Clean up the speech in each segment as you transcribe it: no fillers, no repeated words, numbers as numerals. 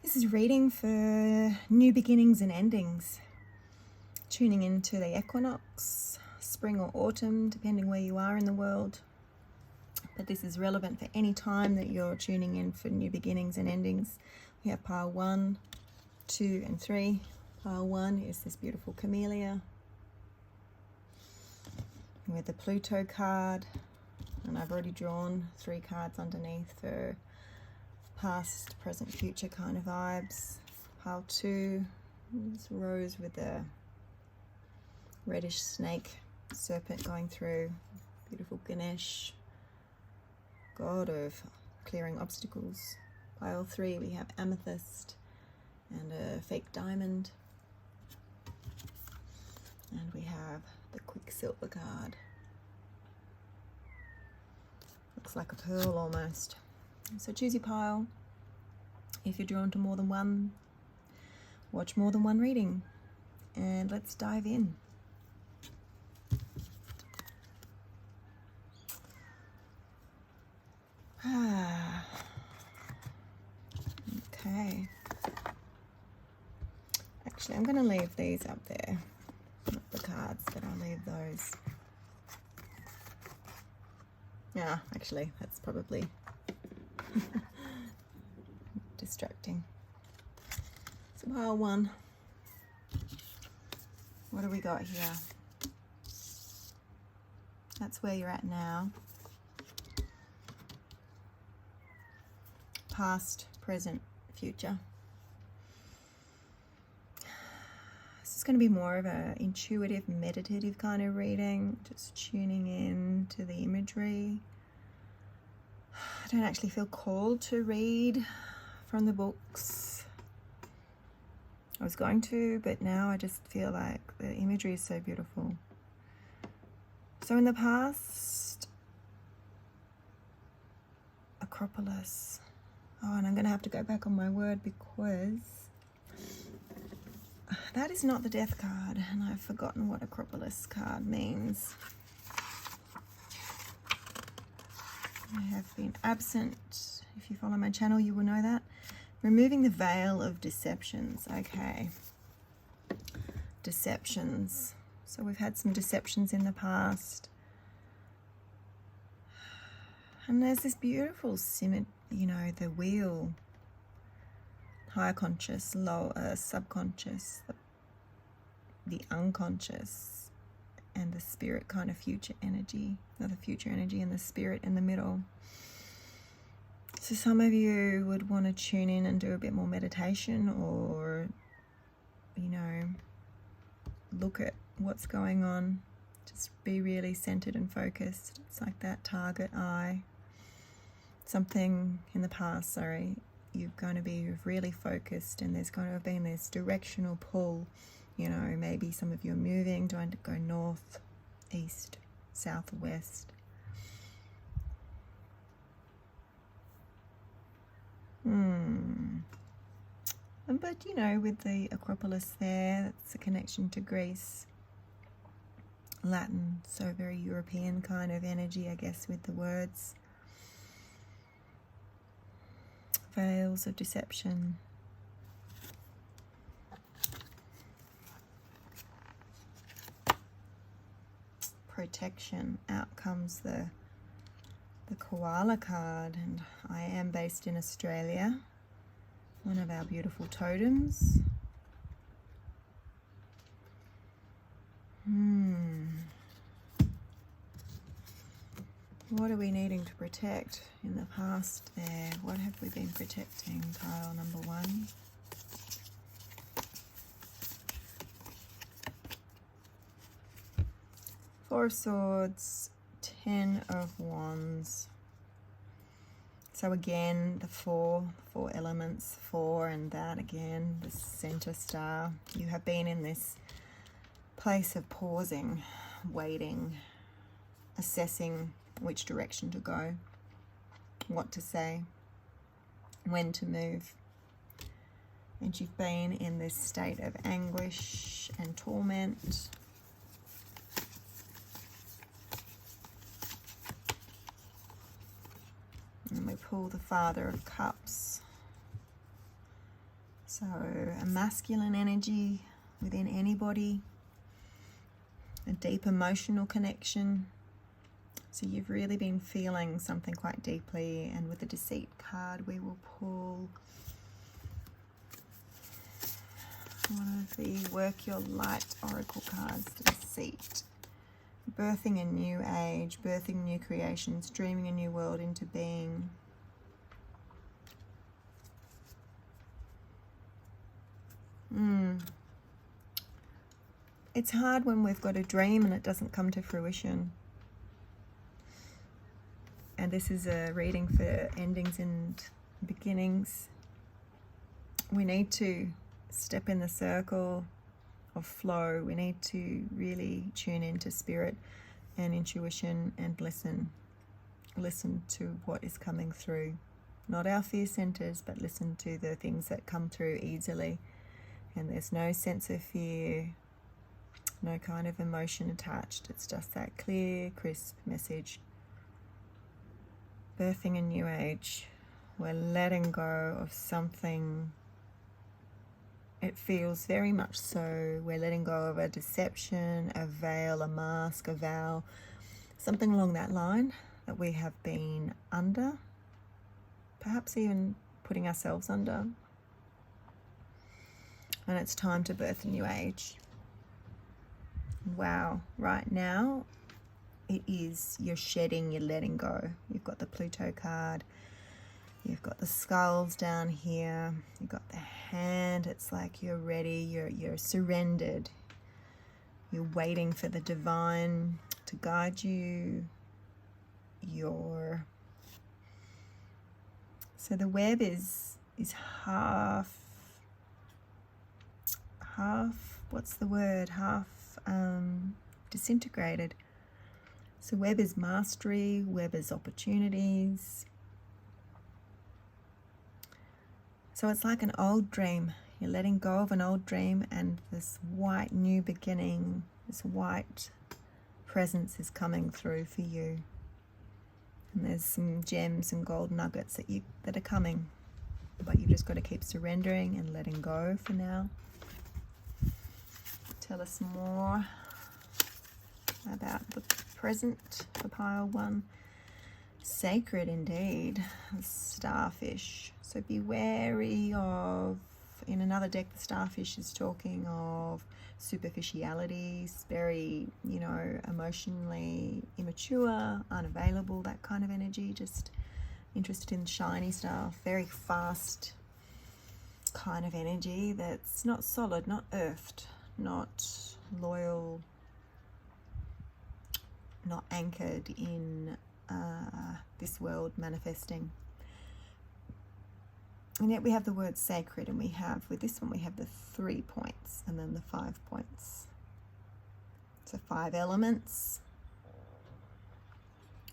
This is reading for new beginnings and endings. Tuning into the equinox, spring or autumn, depending where you are in the world. But this is relevant for any time that you're tuning in for new beginnings and endings. We have pile 1, 2, and 3. Pile 1 is this beautiful camellia with the Pluto card. And I've already drawn 3 cards underneath for past, present, future kind of vibes. Pile 2, this rose with the reddish snake serpent going through. Beautiful Ganesh, god of clearing obstacles. Pile 3, we have amethyst and a fake diamond. And we have the Quicksilver card. Looks like a pearl almost. So choose your pile. If you're drawn to more than one, watch more than one reading. And let's dive in. Okay. Actually, I'm going to leave these up there. Not the cards, but I'll leave those. Yeah, actually, that's probably distracting. So pile 1. What do we got here? That's where you're at now. Past, present, future. This is going to be more of an intuitive, meditative kind of reading, just tuning in to the imagery. I don't actually feel called to read from the books. I was going to, but now I just feel like the imagery is so beautiful. So in the past, Acropolis. Oh, and I'm going to have to go back on my word because that is not the death card, and I've forgotten what Acropolis card means. I have been absent. If you follow my channel, you will know that. Removing the veil of deceptions. Okay. Deceptions. So we've had some deceptions in the past. And there's this beautiful symmetry, you know, the wheel. Higher conscious, lower subconscious, the unconscious, and the spirit kind of future energy, or the future energy and the spirit in the middle. So some of you would want to tune in and do a bit more meditation, or, you know, look at what's going on. Just be really centered and focused. It's like that target eye. Something in the past, sorry, you're going to be really focused, and there's going to have been this directional pull. You know, maybe some of you are moving, trying to go north, east, south, west. But, you know, with the Acropolis there, that's a connection to Greece. Latin, so very European kind of energy, I guess, with the words. Veils of deception. Protection. Out comes the koala card, and I am based in Australia. One of our beautiful totems. What are we needing to protect in the past there? What have we been protecting? Pile number 1. Four of Swords, 10 of Wands. So again, the four elements, 4 and that again, the center star. You have been in this place of pausing, waiting, assessing which direction to go, what to say, when to move. And you've been in this state of anguish and torment. And we pull the Father of Cups. So a masculine energy within anybody, a deep emotional connection. So you've really been feeling something quite deeply, and with the Deceit card we will pull one of the Work Your Light Oracle cards, Deceit. Birthing a new age, birthing new creations, dreaming a new world into being. It's hard when we've got a dream and it doesn't come to fruition. And this is a reading for endings and beginnings. We need to step in the circle of flow. We need to really tune into spirit and intuition and listen. Listen to what is coming through. Not our fear centers, but listen to the things that come through easily. And there's no sense of fear, no kind of emotion attached. It's just that clear, crisp message. Birthing a new age. We're letting go of something. It feels very much so. We're letting go of a deception, a veil, a mask, a vow, something along that line that we have been under, perhaps even putting ourselves under. And it's time to birth a new age. Wow, right now it is, you're shedding, you're letting go. You've got the Pluto card, you've got the skulls down here, you've got the hand. It's like you're ready, you're surrendered. You're waiting for the divine to guide you. So the web is half, what's the word? Half disintegrated. So web is mastery, web is opportunities. So it's like an old dream. You're letting go of an old dream, and this white new beginning, this white presence is coming through for you. And there's some gems and gold nuggets that are coming. But you've just got to keep surrendering and letting go for now. Tell us more about the present for pile 1. Sacred indeed, starfish. So be wary of, in another deck the starfish is talking of superficialities, very, emotionally immature, unavailable, that kind of energy, just interested in shiny stuff, very fast kind of energy that's not solid, not earthed, not loyal, not anchored in this world manifesting. And yet we have the word sacred, and we have, with this one, we have the 3 points and then the 5 points. So 5 elements.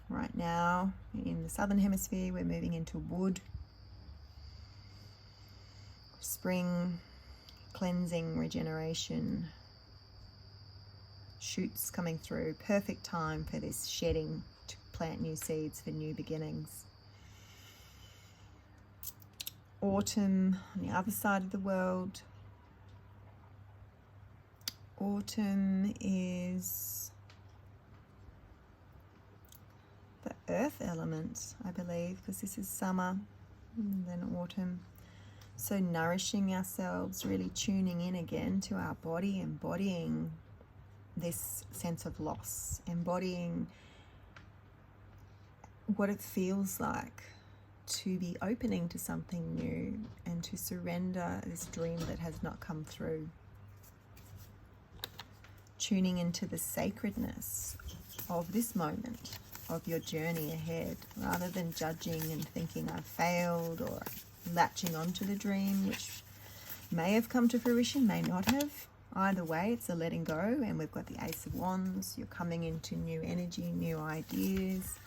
Right now, in the southern hemisphere, we're moving into wood. Spring, cleansing, regeneration, shoots coming through. Perfect time for this shedding, to plant new seeds for new beginnings. Autumn on the other side of the world. Autumn is the earth element, I believe, because this is summer and then autumn. So nourishing ourselves, really tuning in again to our body, embodying this sense of loss, embodying what it feels like to be opening to something new and to surrender this dream that has not come through. Tuning into the sacredness of this moment, of your journey ahead, rather than judging and thinking I've failed, or latching onto the dream, which may have come to fruition, may not have. Either way, it's a letting go, and we've got the Ace of Wands. You're coming into new energy, new ideas,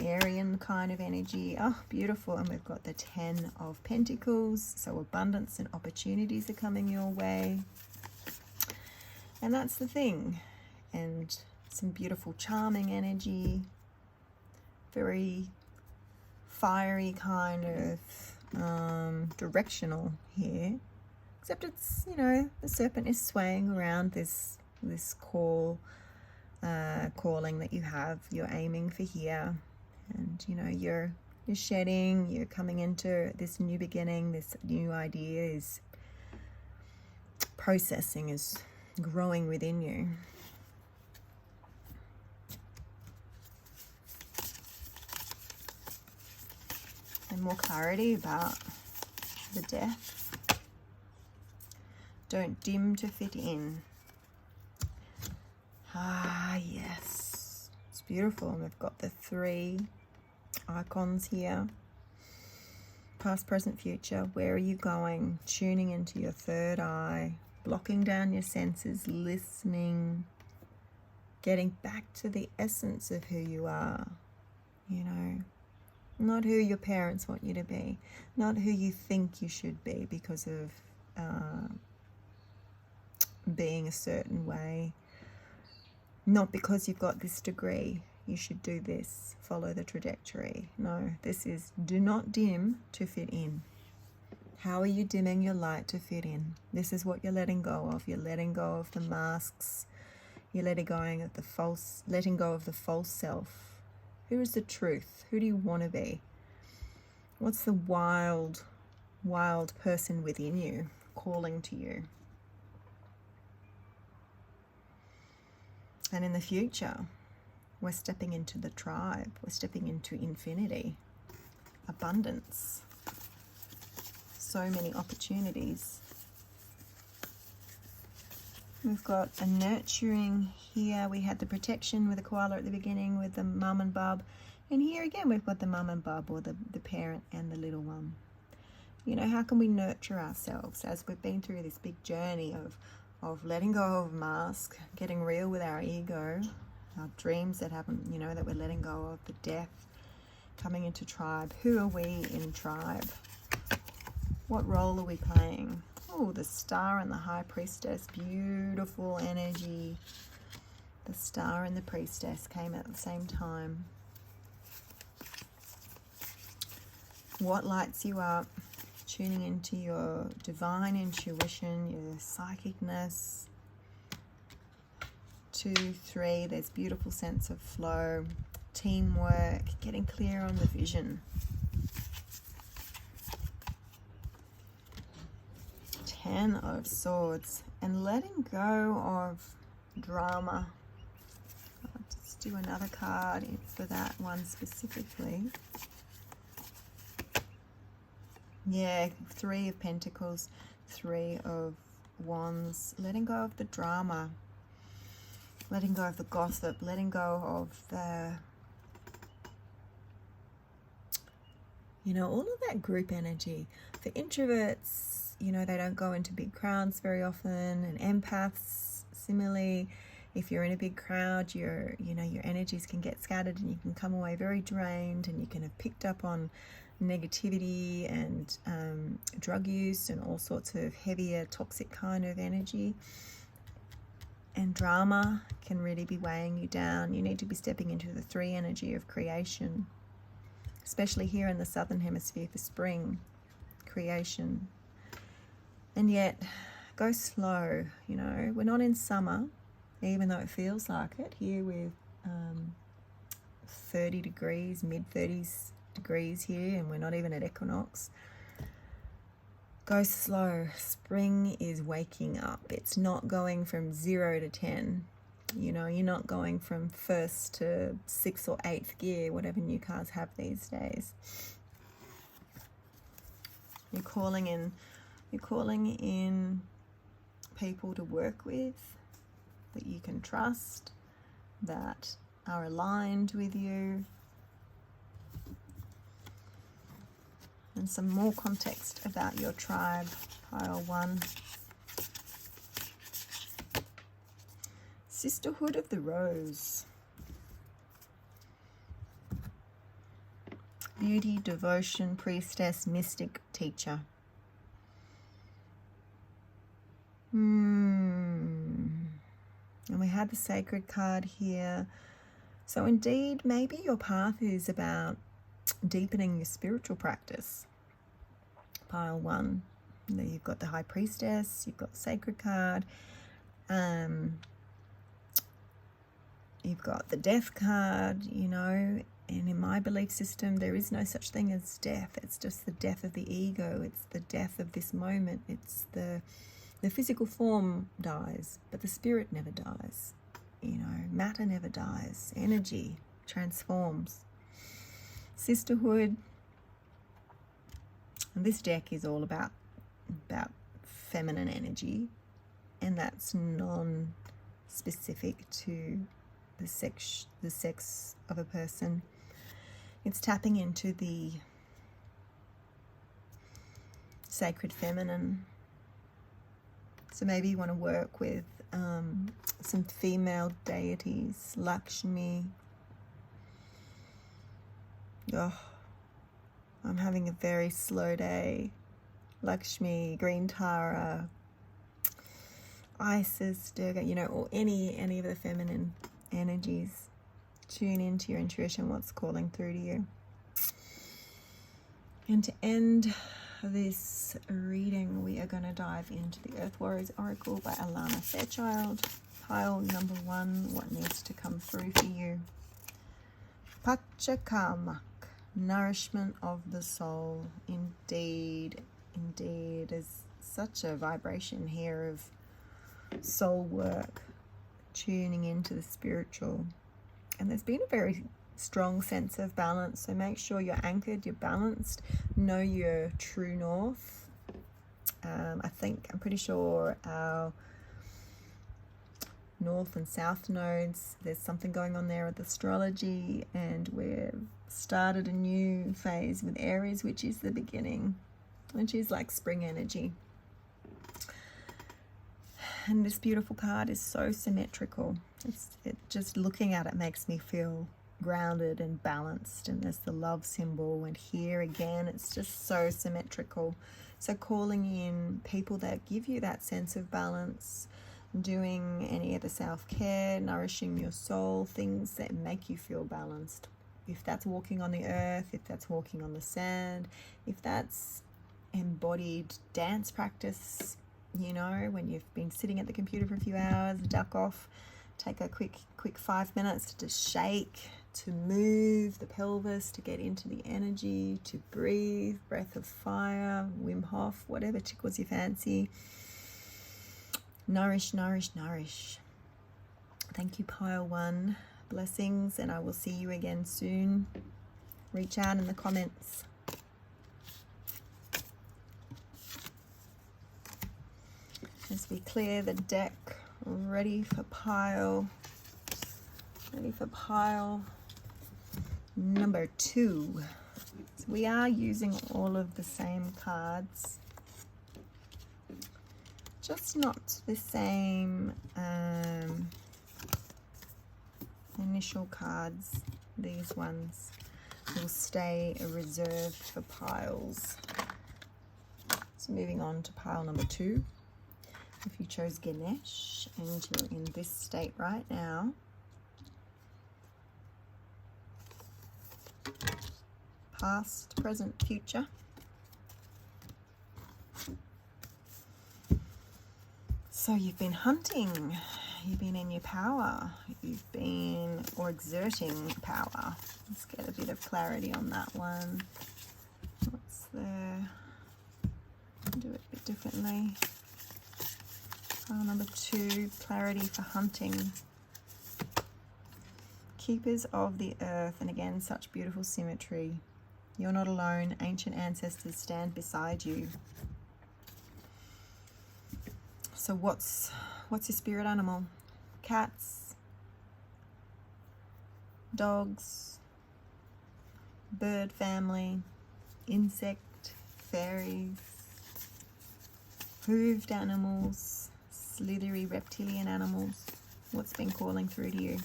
Aryan kind of energy. Oh, beautiful. And we've got the 10 of Pentacles, so abundance and opportunities are coming your way. And that's the thing. And some beautiful charming energy, very fiery kind of directional here. Except it's, you know, the serpent is swaying around this calling that you have. You're aiming for here, and you know you're shedding. You're coming into this new beginning. This new idea is processing, is growing within you. And more clarity about the death. Don't dim to fit in. Ah, yes. It's beautiful. And we've got the 3 icons here. Past, present, future. Where are you going? Tuning into your third eye. Blocking down your senses. Listening. Getting back to the essence of who you are. You know. Not who your parents want you to be. Not who you think you should be because of being a certain way. Not because you've got this degree, you should do this, follow the trajectory. No, this is do not dim to fit in. How are you dimming your light to fit in? This is what you're letting go of. You're letting go of the masks. You're letting go of the false self. Who is the truth? Who do you want to be? What's the wild person within you calling to you? And in the future, we're stepping into the tribe. We're stepping into infinity, abundance. So many opportunities. We've got a nurturing here. We had the protection with the koala at the beginning with the mum and bub. And here again, we've got the mum and bub, or the parent and the little one. You know, how can we nurture ourselves as we've been through this big journey of letting go of mask, getting real with our ego, our dreams that haven't, you know, that we're letting go of, the death, coming into tribe. Who are we in tribe? What role are we playing? Oh, the star and the high priestess, beautiful energy. The star and the priestess came at the same time. What lights you up? Tuning into your divine intuition, your psychicness. 2, 3, there's beautiful sense of flow, teamwork, getting clear on the vision. 10 of Swords, and letting go of drama. I'll just do another card for that one specifically. Yeah, 3 of Pentacles, 3 of Wands. Letting go of the drama. Letting go of the gossip. Letting go of the, you know, all of that group energy. For introverts, you know, they don't go into big crowds very often. And empaths, similarly, if you're in a big crowd, your energies can get scattered and you can come away very drained, and you can have picked up on negativity and drug use and all sorts of heavier toxic kind of energy, and drama can really be weighing you down. You need to be stepping into the 3 energy of creation, especially here in the southern hemisphere for spring creation. And yet go slow. You know, we're not in summer, even though it feels like it here with 30 degrees, mid-30s degrees here, and we're not even at equinox. Go slow. Spring is waking up. It's not going from 0 to 10. You know, you're not going from 1st to 6th or 8th gear, whatever new cars have these days. You're calling in people to work with that you can trust, that are aligned with you. And some more context about your tribe, pile 1. Sisterhood of the Rose. Beauty, devotion, priestess, mystic, teacher. And we had the sacred card here. So indeed, maybe your path is about deepening your spiritual practice. Pile 1. You've got the High Priestess, you've got the Sacred card, you've got the Death card, you know. And in my belief system, there is no such thing as death. It's just the death of the ego. It's the death of this moment. It's the physical form dies, but the spirit never dies. You know, matter never dies. Energy transforms. Sisterhood. And this deck is all about feminine energy, and that's non-specific to the sex of a person. It's tapping into the sacred feminine. So maybe you want to work with some female deities, Lakshmi. Oh, I'm having a very slow day. Lakshmi, Green Tara, Isis, Durga, you know, or any of the feminine energies. Tune into your intuition, what's calling through to you. And to end this reading, we are going to dive into the Earth Warriors Oracle by Alana Fairchild. Pile number 1, what needs to come through for you? Pachakamak, nourishment of the soul. Indeed, there's such a vibration here of soul work, tuning into the spiritual. And there's been a very strong sense of balance, so make sure you're anchored, you're balanced, know your true north. I'm pretty sure our north and south nodes, there's something going on there with astrology, and we've started a new phase with Aries, which is the beginning, which is like spring energy. And this beautiful card is so symmetrical. It just looking at it makes me feel grounded and balanced. And there's the love symbol, and here again it's just so symmetrical. So calling in people that give you that sense of balance, doing any of the self-care, nourishing your soul, things that make you feel balanced. If that's walking on the earth, if that's walking on the sand, if that's embodied dance practice, you know, when you've been sitting at the computer for a few hours, duck off, take a quick 5 minutes to shake, to move the pelvis, to get into the energy, to breathe, breath of fire, Wim Hof, whatever tickles your fancy. Nourish, nourish, nourish. Thank you, Pile 1. Blessings, and I will see you again soon. Reach out in the comments. As we clear the deck, ready for pile number 2. So we are using all of the same cards, just not the same initial cards. These ones will stay reserved for piles. So moving on to pile number 2. If you chose Ganesh and you're in this state right now, past, present, future. So you've been hunting, you've been in your power, you've been, or exerting power. Let's get a bit of clarity on that one. What's there? Do it a bit differently. Number 2, clarity for hunting. Keepers of the earth, and again, such beautiful symmetry. You're not alone. Ancient ancestors stand beside you. So what's your spirit animal? Cats, dogs, bird family, insect, fairies, hooved animals, slithery reptilian animals. What's been calling through to you?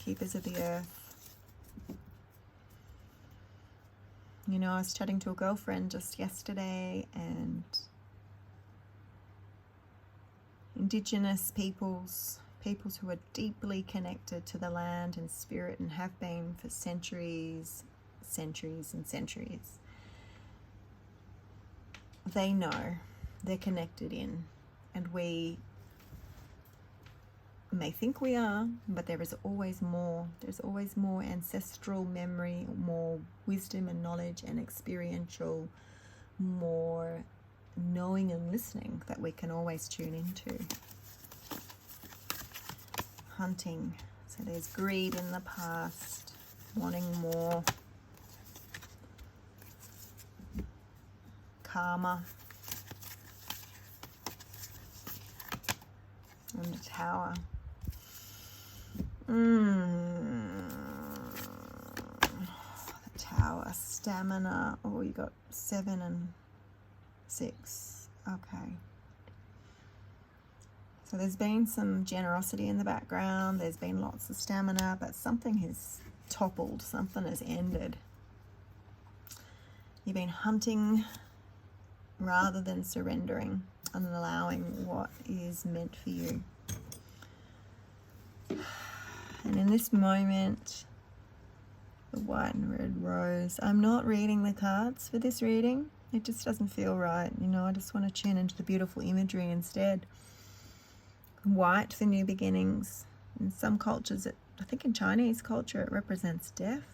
Keepers of the earth. You know, I was chatting to a girlfriend just yesterday, and Indigenous peoples who are deeply connected to the land and spirit and have been for centuries and centuries. they know they're connected in, and we may think we are, but there is always more. There's always more ancestral memory, more wisdom and knowledge and experiential, more knowing and listening that we can always tune into. Hunting. So there's greed in the past, wanting more. Karma. And the Tower. The Tower. Stamina. Oh, you got 7 and 6. Okay. So there's been some generosity in the background. There's been lots of stamina, but something has toppled. Something has ended. You've been hunting rather than surrendering and allowing what is meant for you. And in this moment, the white and red rose. I'm not reading the cards for this reading. It just doesn't feel right. You know, I just want to tune into the beautiful imagery instead. White for new beginnings. In some cultures, I think in Chinese culture, it represents death.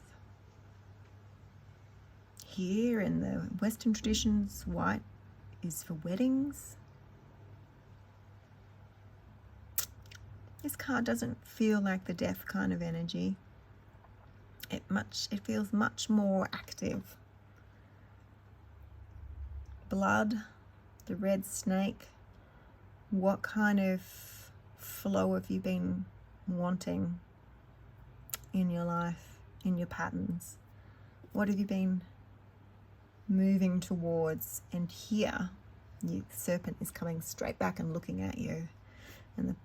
Here in the Western traditions, white is for weddings. This card doesn't feel like the death kind of energy. It feels much more active. Blood, the red snake. What kind of flow have you been wanting in your life, in your patterns? What have you been moving towards? And here, the serpent is coming straight back and looking at you. And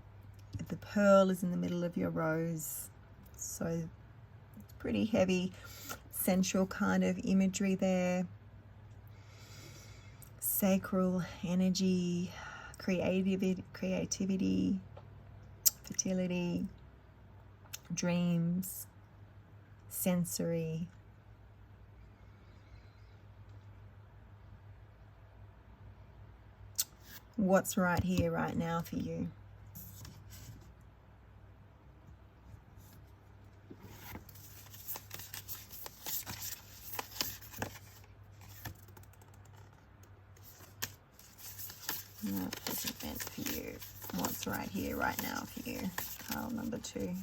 the pearl is in the middle of your rose. So it's pretty heavy, sensual kind of imagery there. Sacral energy, creativity, fertility, dreams, sensory. What's right here, right now for you? That isn't meant for you. What's right here, right now for you? Pile number 2.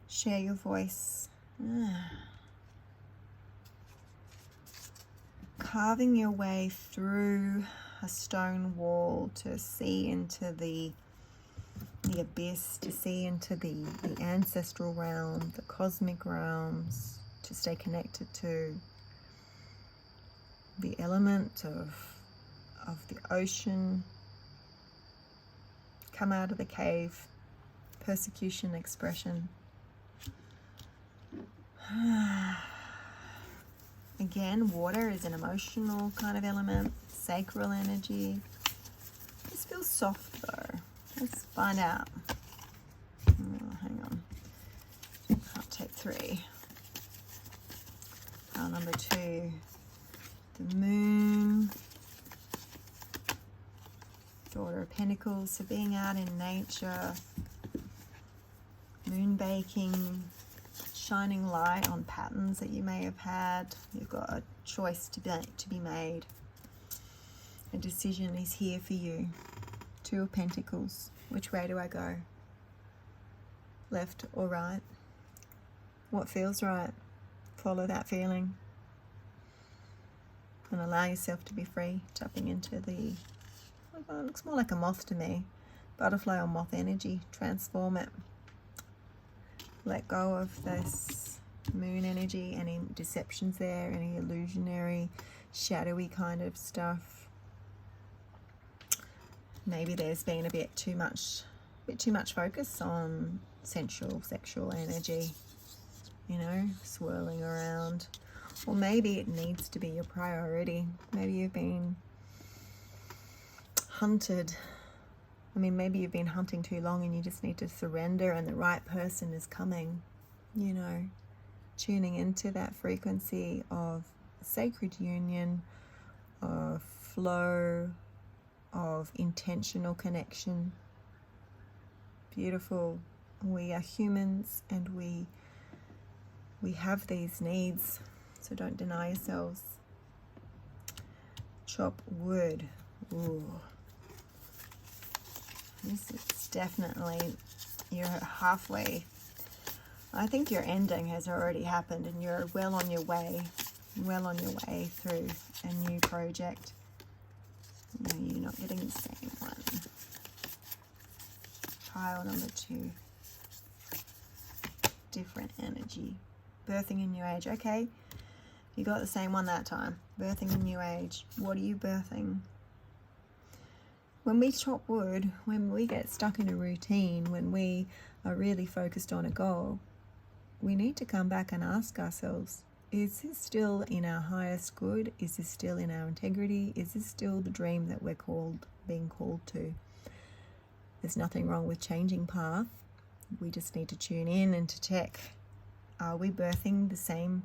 Share your voice. Carving your way through a stone wall to see into the abyss, to see into the ancestral realm, the cosmic realms, to stay connected to the element of the ocean. Come out of the cave. Persecution, expression. Again, water is an emotional kind of element. Sacral energy. This feels soft though. Let's find out. Oh, hang on. I'll take 3. Pile number 2. The moon. Daughter of Pentacles, so being out in nature, moon baking, shining light on patterns that you may have had. You've got a choice to be made. A decision is here for you. 2 of Pentacles. Which way do I go? Left or right? What feels right? Follow that feeling. And allow yourself to be free. Tapping into the... It looks more like a moth to me. Butterfly or moth energy. Transform it. Let go of this moon energy. Any deceptions there. Any illusionary, shadowy kind of stuff. Maybe there's been a bit too much focus on sensual, sexual energy. You know, swirling around. Or maybe it needs to be your priority. Maybe you've been hunted. I mean, maybe you've been hunting too long and you just need to surrender and the right person is coming. You know, tuning into that frequency of sacred union, flow of intentional connection. Beautiful. We are humans and we have these needs, so don't deny yourselves. Chop wood. Ooh. This is definitely, you're halfway. I think your ending has already happened and you're well on your way through a new project. No, you're not getting the same one. Pile number 2. Different energy. Birthing a new age. Okay, you got the same one that time. Birthing a new age. What are you birthing? When we chop wood, when we get stuck in a routine, when we are really focused on a goal, we need to come back and ask ourselves, is this still in our highest good? Is this still in our integrity? Is this still the dream that we're being called to? There's nothing wrong with changing path. We just need to tune in and to check. Are we birthing the same?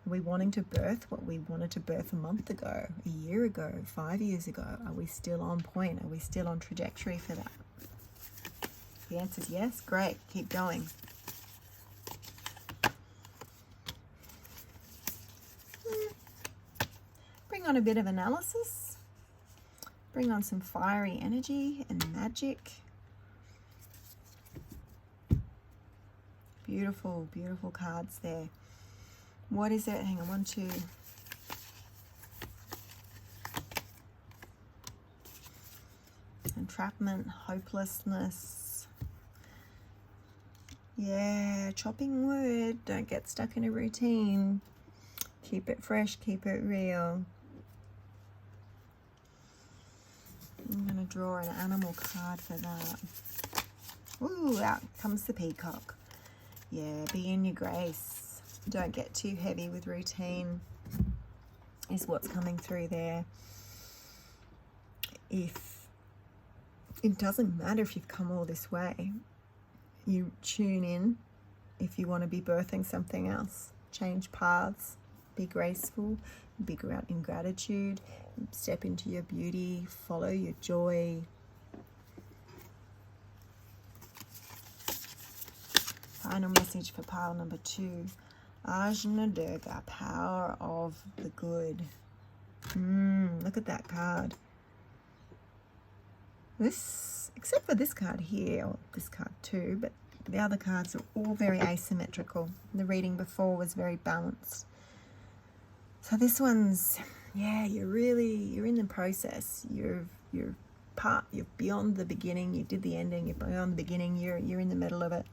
Are we wanting to birth what we wanted to birth a month ago, a year ago, 5 years ago? Are we still on point? Are we still on trajectory for that? The answer is yes. Great. Keep going. Bring on a bit of analysis. Bring on some fiery energy and magic. Beautiful, beautiful cards there. What is it? Hang on, 1, 2. Entrapment, hopelessness. Yeah, chopping wood. Don't get stuck in a routine. Keep it fresh, keep it real. I'm going to draw an animal card for that. Ooh, out comes the peacock. Yeah, be in your grace. Don't get too heavy with routine is what's coming through there. If it doesn't matter if you've come all this way, you tune in if you want to be birthing something else. Change paths, be graceful, be in gratitude, step into your beauty, follow your joy. Final message for pile number 2. Ajna Durga, power of the good. Look at that card. This, except for this card here, or this card too, but the other cards are all very asymmetrical. The reading before was very balanced. So this one's, yeah, you're in the process. You're beyond the beginning. You did the ending. You're beyond the beginning. You're in the middle of it.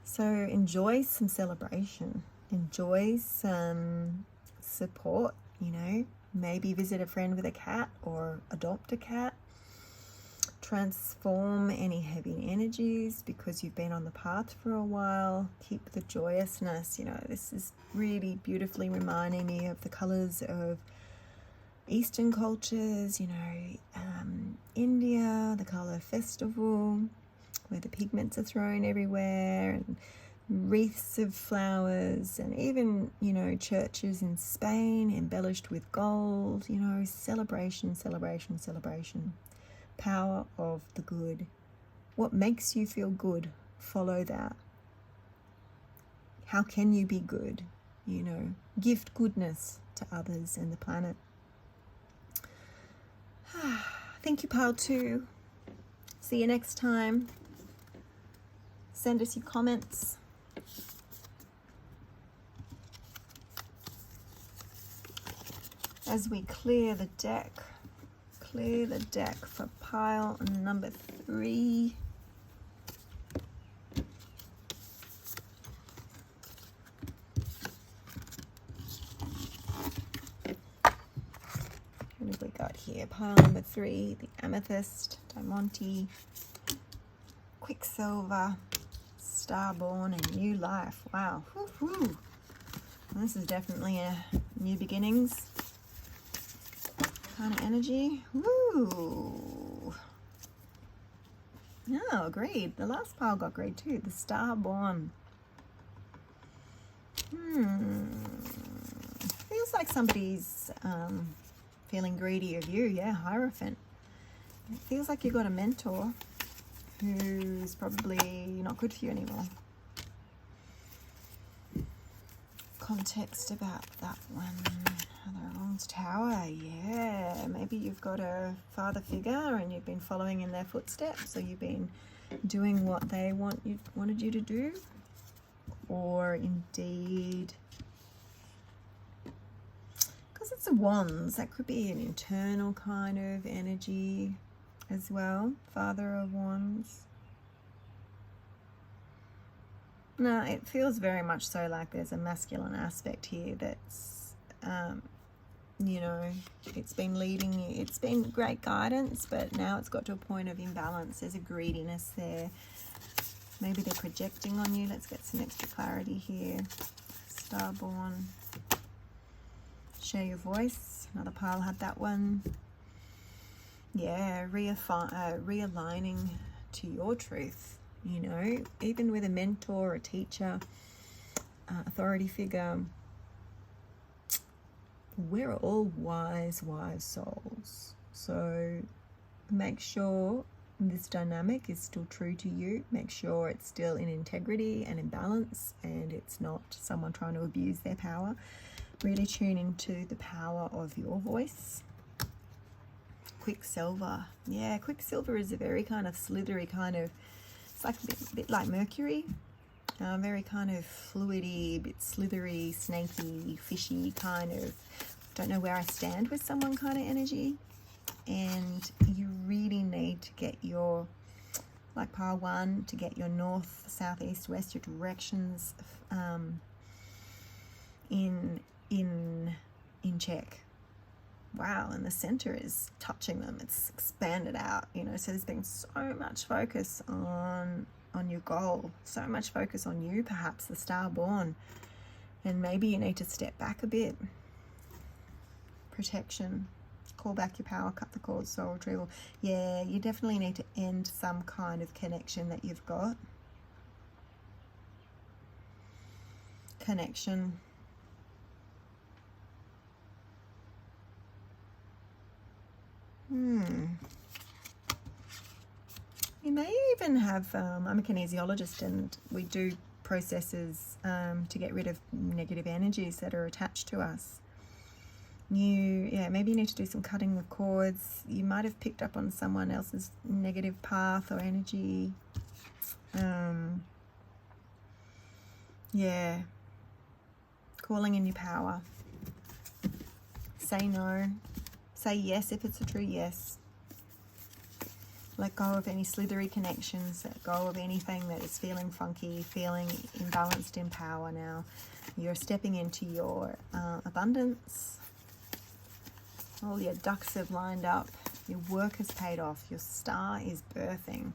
So enjoy some celebration. Enjoy some support. You know, maybe visit a friend with a cat or adopt a cat. Transform any heavy energies because you've been on the path for a while. Keep the joyousness. You know, this is really beautifully reminding me of the colors of Eastern cultures, you know, India, the color festival, where the pigments are thrown everywhere, and wreaths of flowers, and even, you know, churches in Spain embellished with gold, you know, celebration, celebration, celebration. Power of the good. What makes you feel good? Follow that. How can you be good? You know, gift goodness to others and the planet. Thank you, pile 2. See you next time. Send us your comments. As we clear the deck for pile number 3. What have we got here? Pile number 3, the amethyst, diamante, quicksilver, starborn, and new life. Wow. Woo-hoo. This is definitely a new beginnings kind of energy. Woo! No, agreed. The last pile got agreed too. The starborn. Feels like somebody's feeling greedy of you. Yeah, Hierophant. It feels like you've got a mentor who's probably not good for you anymore. Context about that one. The Wrong's Tower. Yeah, maybe you've got a father figure and you've been following in their footsteps, or you've been doing what they wanted you to do, or indeed, because it's a Wands, that could be an internal kind of energy as well. Father of Wands. No, it feels very much so like there's a masculine aspect here that's, you know, it's been leading you. It's been great guidance, but now it's got to a point of imbalance. There's a greediness there. Maybe they're projecting on you. Let's get some extra clarity here. Starborn. Share your voice. Another pile had that one. Yeah, realigning to your truth. You know, even with a mentor, a teacher, authority figure, we're all wise souls. So make sure this dynamic is still true to you. Make sure it's still in integrity and in balance, and it's not someone trying to abuse their power. Really tune into the power of your voice. Quicksilver. Yeah, Quicksilver is a very kind of slithery kind of, it's like a bit like Mercury. Very kind of fluidy, a bit slithery, snaky, fishy kind of, don't know where I stand with someone kind of energy. And you really need to get your, like pile 1, to get your north, south, east, west, your directions in check. Wow, and the center is touching them. It's expanded out, you know, so there's been so much focus on your goal, so much focus on you, perhaps the Starborn, and maybe you need to step back a bit. Protection. Call back your power, cut the cords, soul retrieval. Yeah, you definitely need to end some kind of connection that you've got. Connection. You may even have, I'm a kinesiologist and we do processes to get rid of negative energies that are attached to us. Maybe you need to do some cutting of cords. You might have picked up on someone else's negative path or energy. Calling in your power. Say no. Say yes if it's a true yes. Let go of any slithery connections. Let go of anything that is feeling funky, feeling imbalanced in power now. You're stepping into your abundance. All your ducks have lined up. Your work has paid off. Your star is birthing.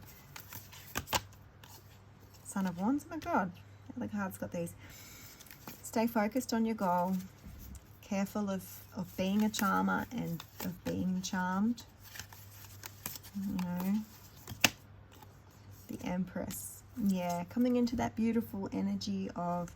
Son of Wands. Oh my God. The card's got these. Stay focused on your goal. Careful of being a charmer and of being charmed. You know. The Empress. Yeah, coming into that beautiful energy of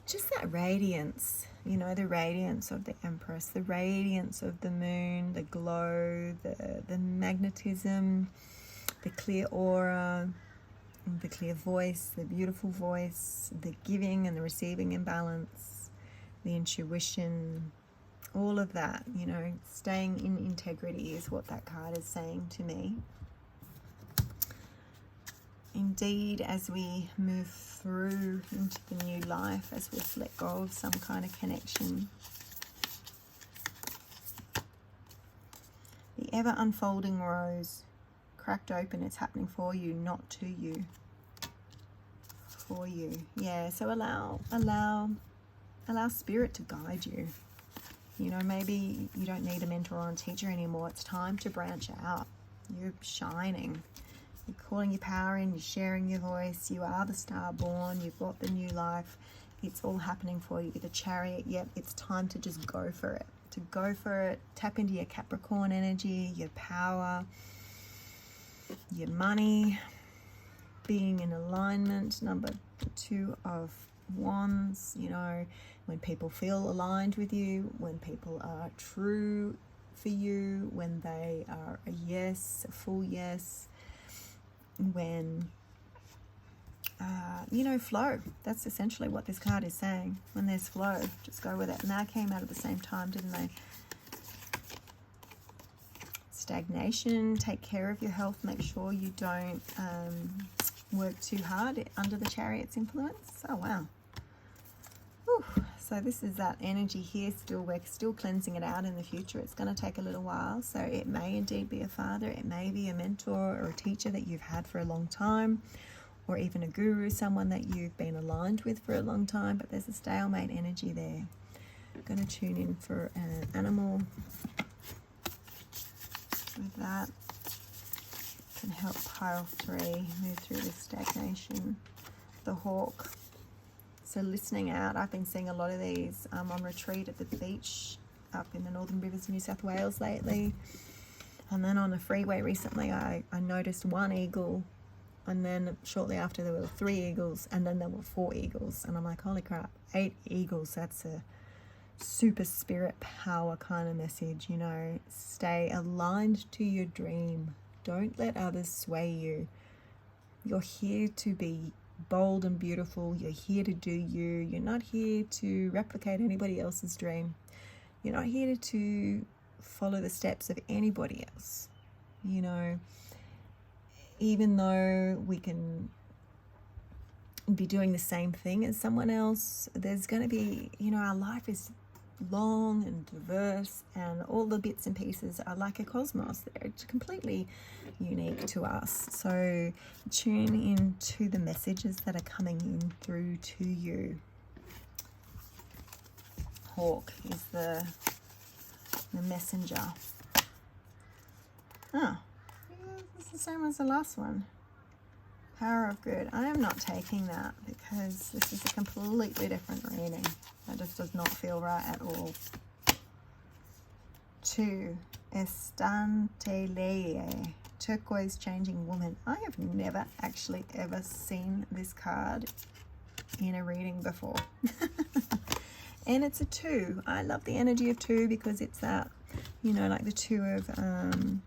just that radiance, you know, the radiance of the Empress, the radiance of the moon, the glow, the magnetism, the clear aura, the clear voice, the beautiful voice, the giving and the receiving imbalance, the intuition, all of that, you know, staying in integrity is what that card is saying to me. Indeed, as we move through into the new life, as we let go of some kind of connection, the ever unfolding rose, cracked open, it's happening for you, not to you. For you. Yeah, so allow spirit to guide you. You know, maybe you don't need a mentor or a teacher anymore. It's time to branch out. You're shining. You're calling your power in, you're sharing your voice, you are the star born, you've got the new life, it's all happening for you. The Chariot, yep, it's time to just go for it. To go for it, tap into your Capricorn energy, your power, your money, being in alignment. Number 2 of Wands, you know, when people feel aligned with you, when people are true for you, when they are a yes, a full yes, when you know, flow. That's essentially what this card is saying. When there's flow, just go with it. And that came out at the same time, didn't they? Stagnation. Take care of your health. Make sure you don't work too hard under the Chariot's influence. Oh, wow. Whew. So this is that energy here. We're still cleansing it out in the future. It's going to take a little while. So it may indeed be a father. It may be a mentor or a teacher that you've had for a long time, or even a guru, someone that you've been aligned with for a long time, but there's a stalemate energy there. I'm going to tune in for an animal with that. Can help pile 3 move through this stagnation. The hawk. So listening out. I've been seeing a lot of these on retreat at the beach up in the Northern Rivers of New South Wales lately. And then on a freeway recently, I noticed 1 eagle. And then shortly after there were 3 eagles, and then there were 4 eagles. And I'm like, holy crap, 8 eagles. That's a super spirit power kind of message, you know. Stay aligned to your dream. Don't let others sway you. You're here to be bold and beautiful. You're here to do you. You're not here to replicate anybody else's dream. You're not here to follow the steps of anybody else, you know. Even though we can be doing the same thing as someone else, there's going to be, you know, our life is long and diverse, and all the bits and pieces are like a cosmos. They're completely unique to us. So tune into the messages that are coming in through to you. Hawk is the messenger. Oh. The same as the last one. Power of good. I am not taking that because this is a completely different reading. That just does not feel right at all. 2. Estantele. Turquoise changing woman. I have never actually ever seen this card in a reading before. And it's a 2. I love the energy of 2 because it's that, you know, like the 2 of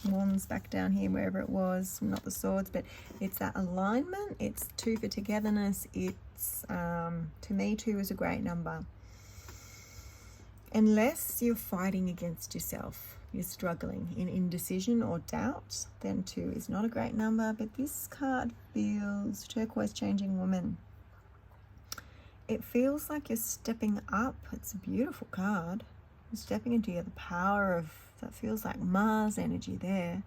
Wands back down here, wherever it was, not the swords, but it's that alignment. It's 2 for togetherness. It's to me 2 is a great number. Unless you're fighting against yourself, you're struggling in indecision or doubt, then 2 is not a great number. But this card feels turquoise changing woman. It feels like you're stepping up. It's a beautiful card. You're stepping into the power of, that feels like Mars energy there.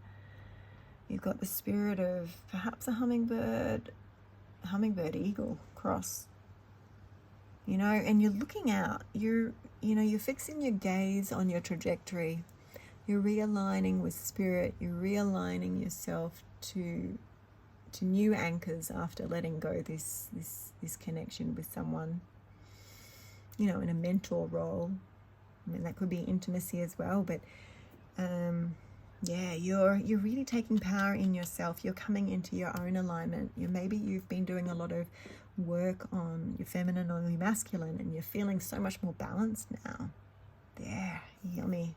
You've got the spirit of perhaps a hummingbird eagle cross, you know, and you're looking out. You're fixing your gaze on your trajectory. You're realigning with spirit. You're realigning yourself to new anchors after letting go this connection with someone, you know, in a mentor role. I mean, that could be intimacy as well, but yeah, you're really taking power in yourself. You're coming into your own alignment. Maybe you've been doing a lot of work on your feminine or your masculine, and you're feeling so much more balanced now. Yeah, yummy.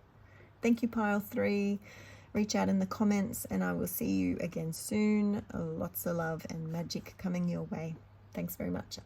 Thank you, pile 3. Reach out in the comments, and I will see you again soon. Lots of love and magic coming your way. Thanks very much.